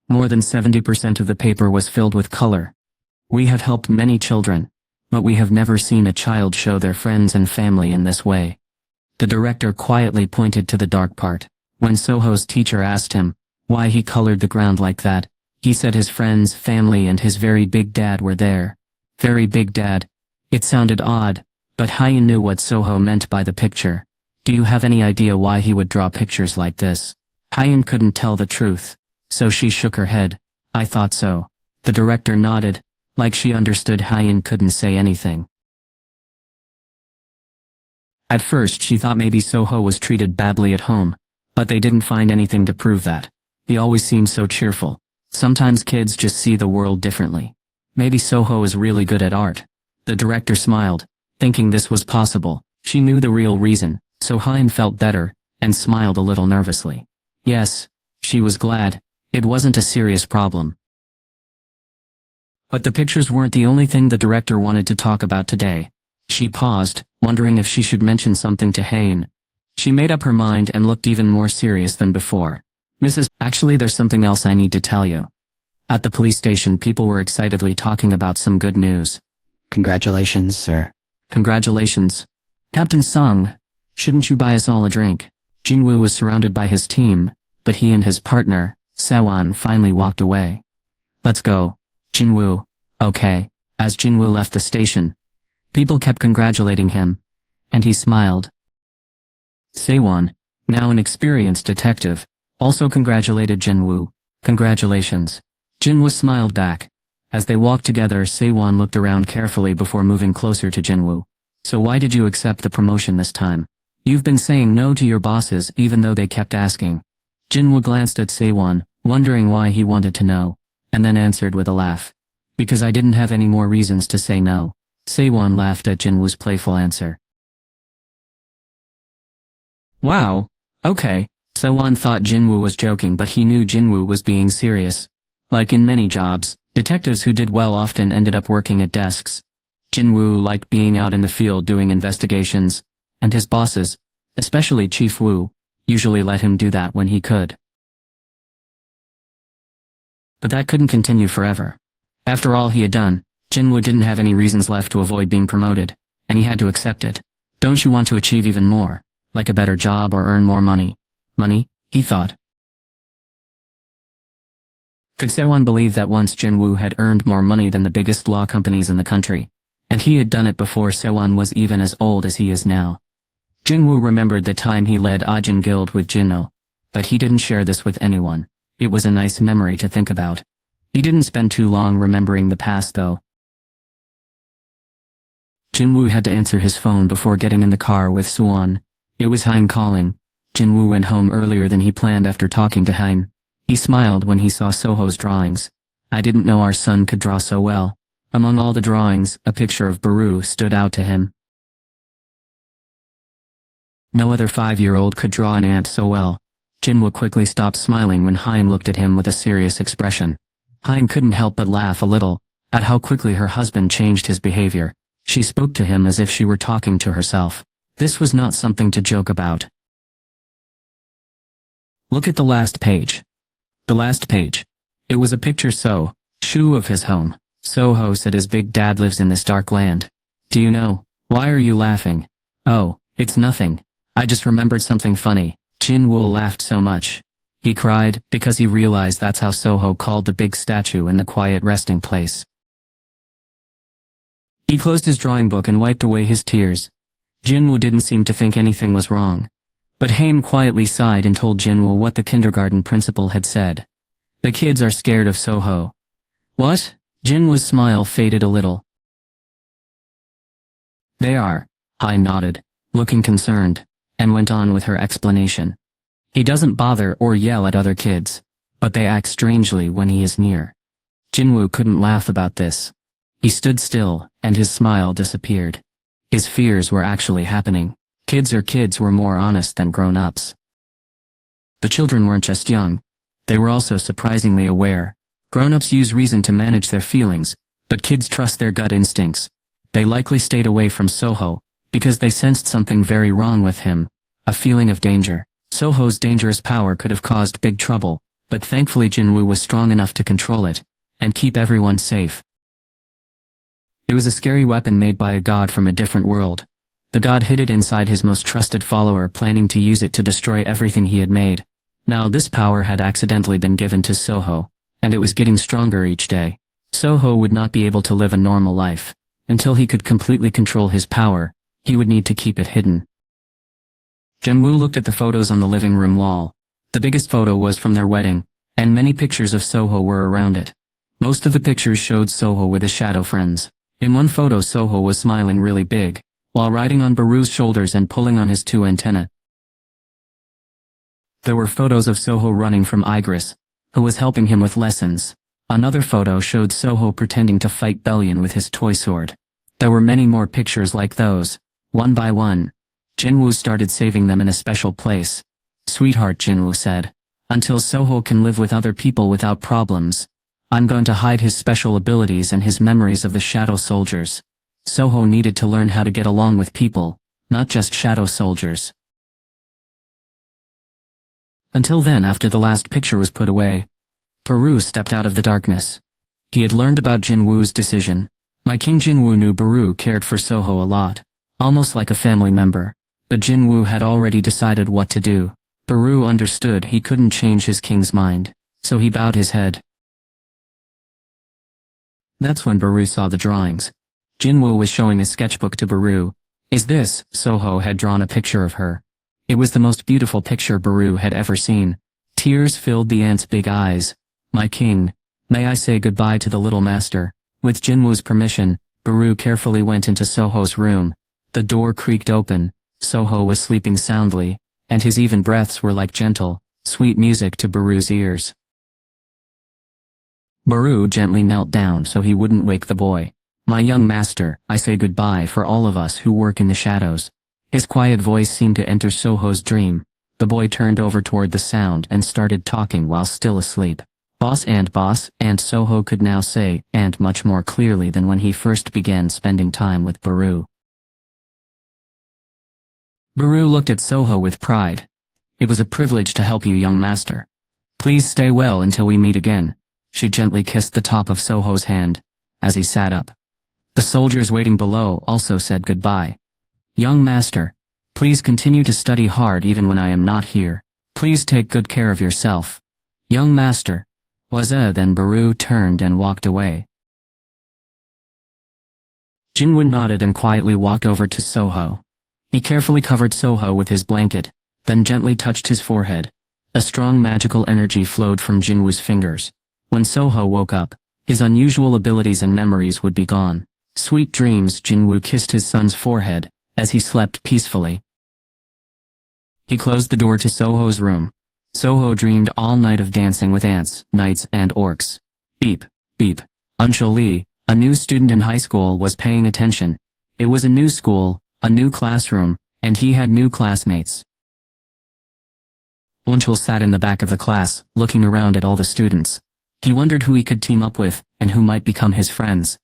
More than 70% of the paper was filled with color. We have helped many children, but we have never seen a child show their friends and family in this way. The director quietly pointed to the dark part. When Soho's teacher asked him why he colored the ground like that, he said his friends, family and his very big dad were there. Very big dad. It sounded odd, but Hyun knew what Soho meant by the picture. Do you have any idea why he would draw pictures like this? Hyun couldn't tell the truth, so she shook her head. I thought so. The director nodded, like she understood Hyun couldn't say anything. At first she thought maybe Soho was treated badly at home, but they didn't find anything to prove that. He always seemed so cheerful. Sometimes kids just see the world differently. Maybe Soho is really good at art. The director smiled, thinking this was possible. She knew the real reason, so Hyun felt better, and smiled a little nervously. Yes, she was glad. It wasn't a serious problem. But the pictures weren't the only thing the director wanted to talk about today. She paused, wondering if she should mention something to Hyun. She made up her mind and looked even more serious than before. Actually there's something else I need to tell you. At the police station people were excitedly talking about some good news. Congratulations, sir. Congratulations. Captain Sung, shouldn't you buy us all a drink? Jinwoo was surrounded by his team, but he and his partner, Sewon, finally walked away. Let's go. Jinwoo. Okay. As Jinwoo left the station, people kept congratulating him, and he smiled. Sewon, now an experienced detective, also congratulated Jinwoo. Congratulations. Jinwoo smiled back. As they walked together, Sewon looked around carefully before moving closer to Jinwoo. So why did you accept the promotion this time? You've been saying no to your bosses even though they kept asking. Jinwoo glanced at Sewon, wondering why he wanted to know, and then answered with a laugh. Because I didn't have any more reasons to say no. Sewon laughed at Jinwoo's playful answer. Wow. Okay. Sewon thought Jinwoo was joking, but he knew Jinwoo was being serious. Like in many jobs, detectives who did well often ended up working at desks. Jinwoo liked being out in the field doing investigations, and his bosses, especially Chief Woo, usually let him do that when he could. But that couldn't continue forever. After all he had done, Jinwoo didn't have any reasons left to avoid being promoted, and he had to accept it. Don't you want to achieve even more, like a better job or earn more money? Money, he thought. Could Sewon believe that once Jinwoo had earned more money than the biggest law companies in the country, and he had done it before Sewon was even as old as he is now? Jinwoo remembered the time he led Ajin Guild with Jinno, but he didn't share this with anyone. It was a nice memory to think about. He didn't spend too long remembering the past though. Jinwoo had to answer his phone before getting in the car with Sewon. It was Hyun calling. Jinwoo went home earlier than he planned after talking to Hyun. He smiled when he saw Soho's drawings. I didn't know our son could draw so well. Among all the drawings, a picture of Baru stood out to him. No other 5-year-old could draw an ant so well. Jinwoo quickly stopped smiling when Hyun looked at him with a serious expression. Hyun couldn't help but laugh a little at how quickly her husband changed his behavior. She spoke to him as if she were talking to herself. This was not something to joke about. Look at the last page. The last page. It was a picture Shu of his home. Soho said his big dad lives in this dark land. Do you know? Why are you laughing? Oh, it's nothing. I just remembered something funny. Jinwoo laughed so much. He cried because he realized that's how Soho called the big statue in the quiet resting place. He closed his drawing book and wiped away his tears. Jinwoo didn't seem to think anything was wrong. But Haim quietly sighed and told Jinwoo what the kindergarten principal had said. The kids are scared of Soho. What? Jinwoo's smile faded a little. They are. Haim nodded, looking concerned, and went on with her explanation. He doesn't bother or yell at other kids, but they act strangely when he is near. Jinwoo couldn't laugh about this. He stood still, and his smile disappeared. His fears were actually happening. Kids were more honest than grown-ups. The children weren't just young. They were also surprisingly aware. Grown-ups use reason to manage their feelings, but kids trust their gut instincts. They likely stayed away from Soho, because they sensed something very wrong with him. A feeling of danger. Soho's dangerous power could have caused big trouble, but thankfully Jinwoo was strong enough to control it, and keep everyone safe. It was a scary weapon made by a god from a different world. The god hid it inside his most trusted follower, planning to use it to destroy everything he had made. Now this power had accidentally been given to Soho, and it was getting stronger each day. Soho would not be able to live a normal life. Until he could completely control his power, he would need to keep it hidden. Jinwoo looked at the photos on the living room wall. The biggest photo was from their wedding, and many pictures of Soho were around it. Most of the pictures showed Soho with his shadow friends. In one photo Soho was smiling really big, while riding on Baru's shoulders and pulling on his 2 antennae. There were photos of Soho running from Igris, who was helping him with lessons. Another photo showed Soho pretending to fight Bellion with his toy sword. There were many more pictures like those. One by one, Jinwoo started saving them in a special place. "Sweetheart," Jinwoo said, "until Soho can live with other people without problems, I'm going to hide his special abilities and his memories of the shadow soldiers. Soho needed to learn how to get along with people, not just shadow soldiers." Until then, after the last picture was put away, Baru stepped out of the darkness. He had learned about Jinwoo's decision. My King Jinwoo knew Baru cared for Soho a lot, almost like a family member, but Jinwoo had already decided what to do. Baru understood he couldn't change his king's mind, so he bowed his head. That's when Baru saw the drawings. Jinwoo was showing his sketchbook to Baru. "Is this?" Soho had drawn a picture of her. It was the most beautiful picture Baru had ever seen. Tears filled the ant's big eyes. "My king, may I say goodbye to the little master?" With Jinwoo's permission, Baru carefully went into Soho's room. The door creaked open. Soho was sleeping soundly, and his even breaths were like gentle, sweet music to Baru's ears. Baru gently knelt down so he wouldn't wake the boy. "My young master, I say goodbye for all of us who work in the shadows." His quiet voice seemed to enter Soho's dream. The boy turned over toward the sound and started talking while still asleep. Boss, and Soho could now say "and" much more clearly than when he first began spending time with Baru. Baru looked at Soho with pride. "It was a privilege to help you, young master. Please stay well until we meet again." She gently kissed the top of Soho's hand as he sat up. The soldiers waiting below also said goodbye. "Young master, please continue to study hard even when I am not here. Please take good care of yourself." "Young master." Then Baru turned and walked away. Jinwoo nodded and quietly walked over to Soho. He carefully covered Soho with his blanket, then gently touched his forehead. A strong magical energy flowed from Jinwoo's fingers. When Soho woke up, his unusual abilities and memories would be gone. Sweet dreams. Jinwoo kissed his son's forehead as he slept peacefully. He closed the door to Soho's room. Soho dreamed all night of dancing with ants, knights, and orcs. Beep, beep. Unchul Lee, a new student in high school, was paying attention. It was a new school, a new classroom, and he had new classmates. Unchul sat in the back of the class, looking around at all the students. He wondered who he could team up with, and who might become his friends.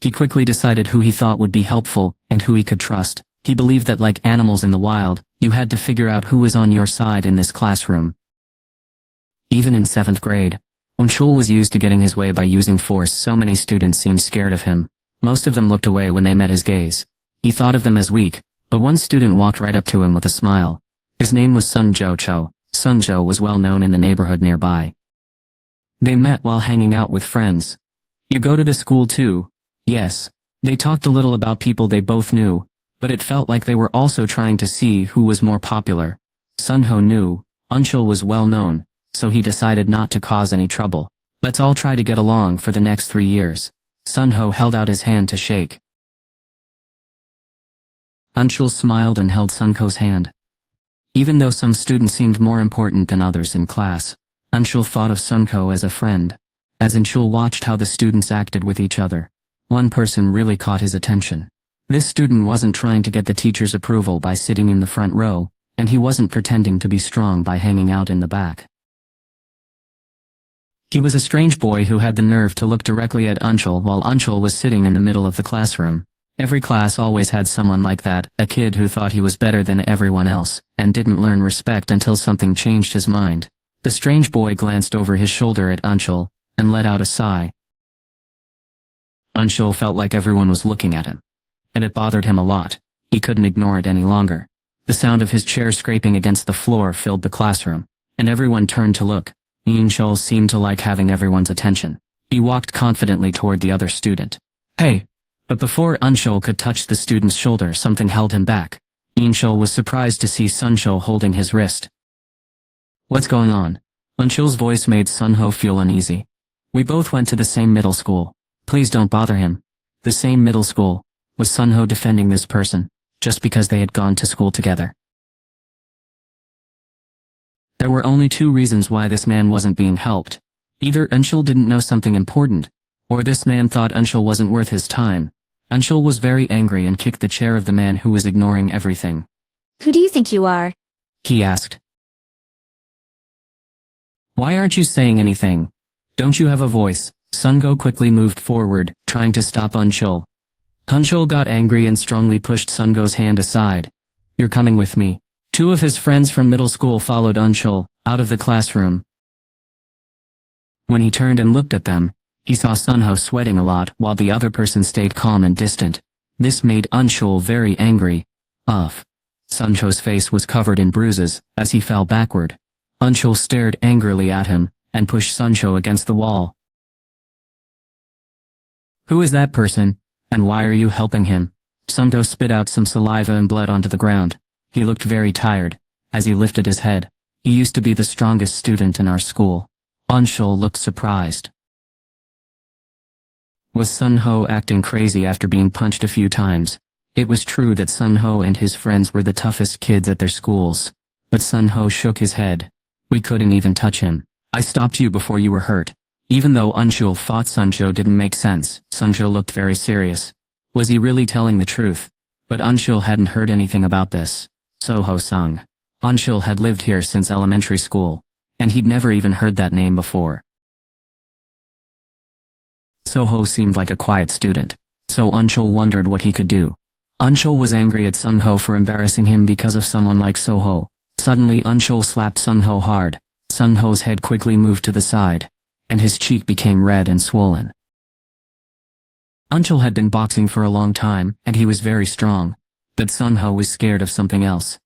He quickly decided who he thought would be helpful, and who he could trust. He believed that, like animals in the wild, you had to figure out who was on your side in this classroom. Even in 7th grade, Unchul was used to getting his way by using force. So many students seemed scared of him. Most of them looked away when they met his gaze. He thought of them as weak, but one student walked right up to him with a smile. His name was Sun Jo Cho. Sun Jo was well known in the neighborhood nearby. They met while hanging out with friends. "You go to the school too?" "Yes." They talked a little about people they both knew, but it felt like they were also trying to see who was more popular. Sun Ho knew Unchul was well known, so he decided not to cause any trouble. "Let's all try to get along for the next 3 years. Sun Ho held out his hand to shake. Unchul smiled and held Sun Ho's hand. Even though some students seemed more important than others in class, Unchul thought of Sun Ho as a friend. As Unchul watched how the students acted with each other, one person really caught his attention. This student wasn't trying to get the teacher's approval by sitting in the front row, and he wasn't pretending to be strong by hanging out in the back. He was a strange boy who had the nerve to look directly at Unchul while Unchul was sitting in the middle of the classroom. Every class always had someone like that, a kid who thought he was better than everyone else, and didn't learn respect until something changed his mind. The strange boy glanced over his shoulder at Unshul, and let out a sigh. Unshul felt like everyone was looking at him. And it bothered him a lot. He couldn't ignore it any longer. The sound of his chair scraping against the floor filled the classroom, and everyone turned to look. Unshul seemed to like having everyone's attention. He walked confidently toward the other student. Hey! But before Unshul could touch the student's shoulder, something held him back. Unshul was surprised to see Sunho holding his wrist. What's going on? Unshul's voice made Sunho feel uneasy. We both went to the same middle school. Please don't bother him. The same middle school. Was Sunho defending this person, just because they had gone to school together? There were only two reasons why this man wasn't being helped. Either Unshul didn't know something important, or this man thought Unshul wasn't worth his time. Unshul was very angry and kicked the chair of the man who was ignoring everything. Who do you think you are? He asked. Why aren't you saying anything? Don't you have a voice? Sungo quickly moved forward, trying to stop Unshul. Unshul got angry and strongly pushed Sungo's hand aside. You're coming with me. Two of his friends from middle school followed Unshul out of the classroom. When he turned and looked at them, he saw Sunho sweating a lot while the other person stayed calm and distant. This made Unshul very angry. Sunho's face was covered in bruises as he fell backward. Unshul stared angrily at him and pushed Sunho against the wall. Who is that person, and why are you helping him? Sunho spit out some saliva and blood onto the ground. He looked very tired as he lifted his head. He used to be the strongest student in our school. Unshul looked surprised. Was Sunho acting crazy after being punched a few times? It was true that Sunho and his friends were the toughest kids at their schools. But Sunho shook his head. We couldn't even touch him. I stopped you before you were hurt. Even though Unshul thought Sunjo didn't make sense, Sunjo looked very serious. Was he really telling the truth? But Unshul hadn't heard anything about this. Soho-sung. Unshul had lived here since elementary school, and he'd never even heard that name before. Soho seemed like a quiet student, so Unshul wondered what he could do. Unshul was angry at Sunho for embarrassing him because of someone like Soho. Suddenly Unshul slapped Sunho hard. Sunho's head quickly moved to the side, and his cheek became red and swollen. Unshul had been boxing for a long time, and he was very strong. But Sunho was scared of something else.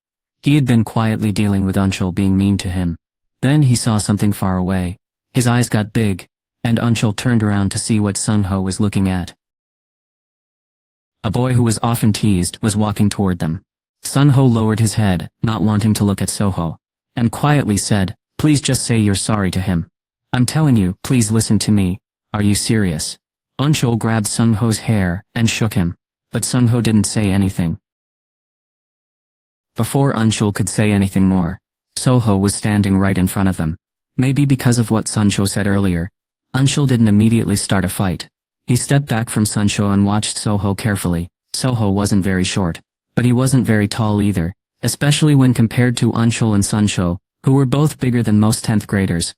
He had been quietly dealing with Unshul being mean to him. Then he saw something far away. His eyes got big, and Unshul turned around to see what Sunho was looking at. A boy who was often teased was walking toward them. Sunho lowered his head, not wanting to look at Soho, and quietly said, "Please just say you're sorry to him. I'm telling you, please listen to me. Are you serious?" Unshul grabbed Sunho's hair and shook him, but Sunho didn't say anything. Before Unshul could say anything more, Soho was standing right in front of them. Maybe because of what Sunho said earlier, Unshul didn't immediately start a fight. He stepped back from Sunho and watched Soho carefully. Soho wasn't very short, but he wasn't very tall either, especially when compared to Unshul and Sunho, who were both bigger than most 10th graders.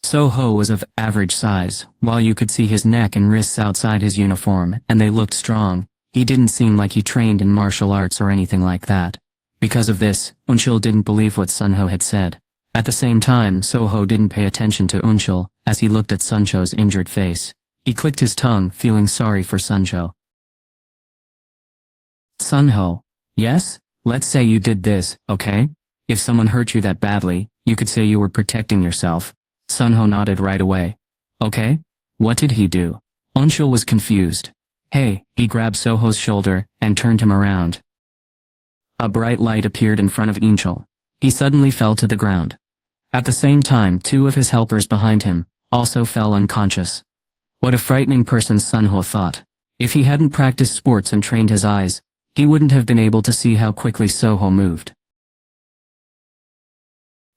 Soho was of average size, while you could see his neck and wrists outside his uniform, and they looked strong. He didn't seem like he trained in martial arts or anything like that. Because of this, Unshul didn't believe what Sunho had said. At the same time, Soho didn't pay attention to Unshul as he looked at Suncho's injured face. He clicked his tongue, feeling sorry for Suncho. Sunho. Yes? Let's say you did this, okay? If someone hurt you that badly, you could say you were protecting yourself. Sunho nodded right away. Okay? What did he do? Unshul was confused. Hey, he grabbed Soho's shoulder and turned him around. A bright light appeared in front of Unshul. He suddenly fell to the ground. At the same time, two of his helpers behind him also fell unconscious. What a frightening person, Sunho thought. If he hadn't practiced sports and trained his eyes, he wouldn't have been able to see how quickly Soho moved.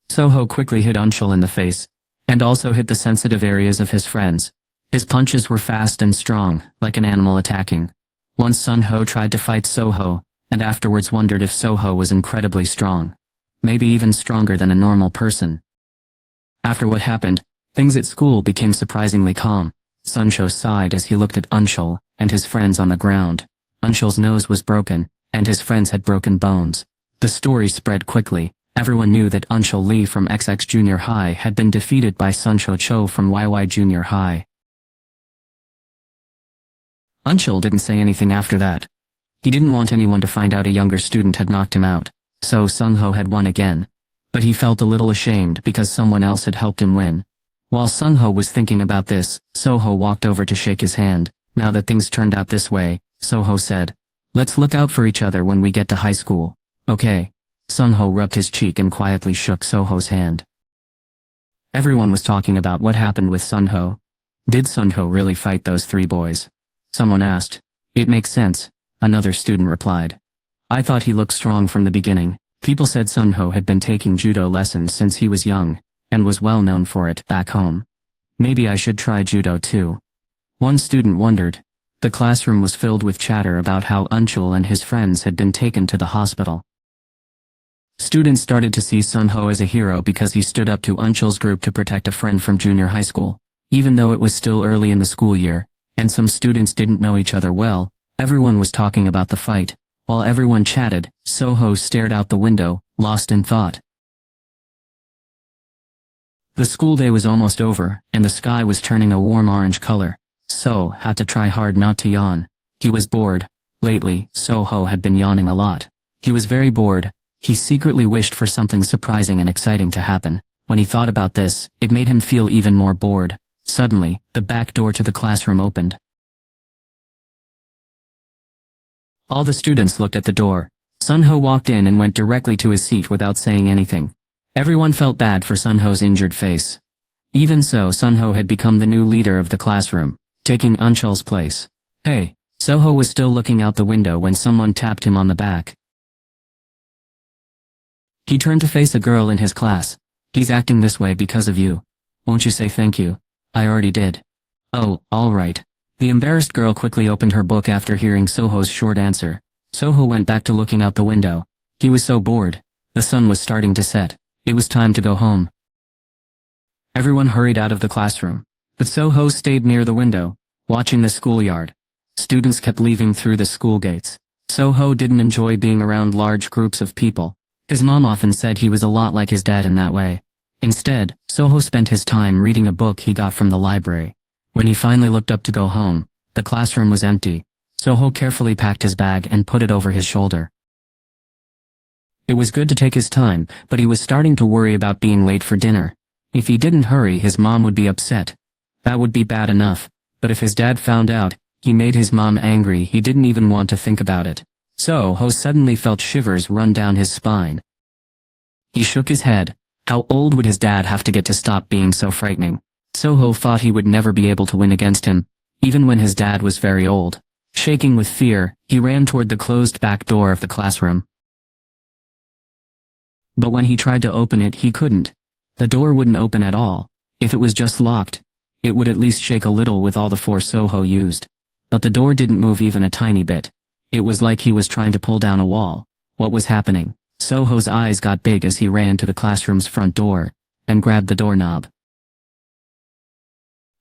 Soho quickly hit Unshul in the face, and also hit the sensitive areas of his friends. His punches were fast and strong, like an animal attacking. Once Sunho tried to fight Soho, and afterwards wondered if Soho was incredibly strong. Maybe even stronger than a normal person. After what happened, things at school became surprisingly calm. Sunho sighed as he looked at Unshul and his friends on the ground. Unshul's nose was broken, and his friends had broken bones. The story spread quickly, Everyone knew that Unchul Lee from XX Junior High had been defeated by Suncho Cho from YY Junior High. Unchul didn't say anything after that. He didn't want anyone to find out a younger student had knocked him out, so Sung-ho had won again. But he felt a little ashamed because someone else had helped him win. While Sung-ho was thinking about this, Soho walked over to shake his hand. Now that things turned out this way, Soho said, "Let's look out for each other when we get to high school, okay?" Sung-ho rubbed his cheek and quietly shook Soho's hand. Everyone was talking about what happened with Sun-ho. Did Sun-ho really fight those 3 boys? Someone asked. "It makes sense," another student replied. "I thought he looked strong from the beginning." People said Sun-ho had been taking judo lessons since he was young, and was well known for it back home. Maybe I should try judo too. One student wondered. The classroom was filled with chatter about how Unchul and his friends had been taken to the hospital. Students started to see Sun-ho as a hero because he stood up to Unchul's group to protect a friend from junior high school. Even though it was still early in the school year, and some students didn't know each other well, everyone was talking about the fight. While everyone chatted, Soho stared out the window, lost in thought. The school day was almost over, and the sky was turning a warm orange color. So had to try hard not to yawn. He was bored. Lately, Soho had been yawning a lot. He was very bored. He secretly wished for something surprising and exciting to happen. When he thought about this, it made him feel even more bored. Suddenly, the back door to the classroom opened. All the students looked at the door. Sun-ho walked in and went directly to his seat without saying anything. Everyone felt bad for Sun-ho's injured face. Even so, Sun-ho had become the new leader of the classroom, taking Unchul's place. "Hey." Soho was still looking out the window when someone tapped him on the back. He turned to face a girl in his class. "He's acting this way because of you. Won't you say thank you?" "I already did." "Oh, all right." The embarrassed girl quickly opened her book after hearing Soho's short answer. Soho went back to looking out the window. He was so bored. The sun was starting to set. It was time to go home. Everyone hurried out of the classroom, but Soho stayed near the window, watching the schoolyard. Students kept leaving through the school gates. Soho didn't enjoy being around large groups of people. His mom often said he was a lot like his dad in that way. Instead, Soho spent his time reading a book he got from the library. When he finally looked up to go home, the classroom was empty. Soho carefully packed his bag and put it over his shoulder. It was good to take his time, but he was starting to worry about being late for dinner. If he didn't hurry, his mom would be upset. That would be bad enough, but if his dad found out, he made his mom angry. He didn't even want to think about it. Soho suddenly felt shivers run down his spine. He shook his head. How old would his dad have to get to stop being so frightening? Soho thought he would never be able to win against him, even when his dad was very old. Shaking with fear, he ran toward the closed back door of the classroom. But when he tried to open it, he couldn't. The door wouldn't open at all. If it was just locked, it would at least shake a little with all the force Soho used. But the door didn't move even a tiny bit. It was like he was trying to pull down a wall. What was happening? Soho's eyes got big as he ran to the classroom's front door and grabbed the doorknob.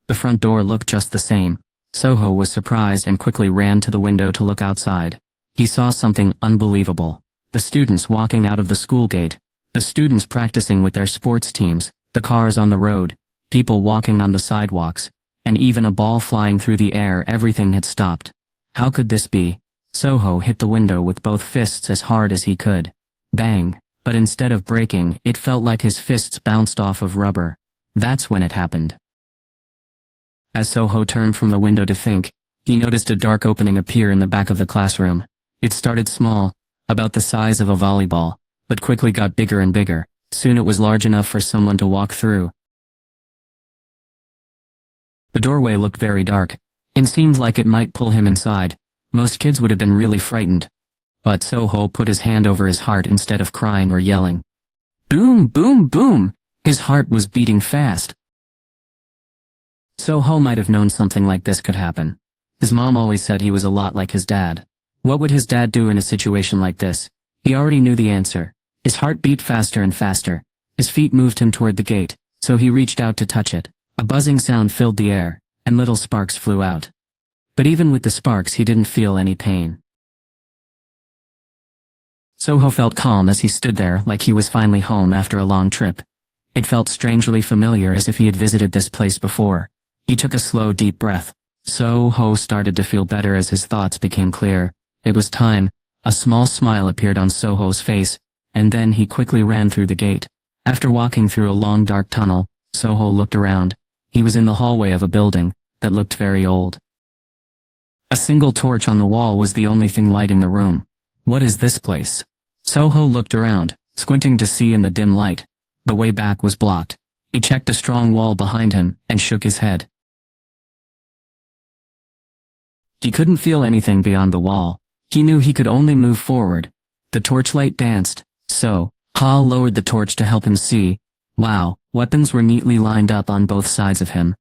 The front door looked just the same. Soho was surprised and quickly ran to the window to look outside. He saw something unbelievable. The students walking out of the school gate. The students practicing with their sports teams. The cars on the road. People walking on the sidewalks. And even a ball flying through the air. Everything had stopped. How could this be? Soho hit the window with both fists as hard as he could. Bang! But instead of breaking, it felt like his fists bounced off of rubber. That's when it happened. As Soho turned from the window to think, he noticed a dark opening appear in the back of the classroom. It started small, about the size of a volleyball, but quickly got bigger and bigger. Soon it was large enough for someone to walk through. The doorway looked very dark, and seemed like it might pull him inside. Most kids would have been really frightened. But Soho put his hand over his heart instead of crying or yelling. Boom, boom, boom! His heart was beating fast. Soho might have known something like this could happen. His mom always said he was a lot like his dad. What would his dad do in a situation like this? He already knew the answer. His heart beat faster and faster. His feet moved him toward the gate, so he reached out to touch it. A buzzing sound filled the air, and little sparks flew out. But even with the sparks, he didn't feel any pain. Soho felt calm as he stood there like he was finally home after a long trip. It felt strangely familiar as if he had visited this place before. He took a slow deep breath. Soho started to feel better as his thoughts became clear. It was time. A small smile appeared on Soho's face, and then he quickly ran through the gate. After walking through a long dark tunnel, Soho looked around. He was in the hallway of a building that looked very old. A single torch on the wall was the only thing lighting the room. What is this place? Soho looked around, squinting to see in the dim light. The way back was blocked. He checked a strong wall behind him and shook his head. He couldn't feel anything beyond the wall. He knew he could only move forward. The torchlight danced, so Ha lowered the torch to help him see. Wow, weapons were neatly lined up on both sides of him.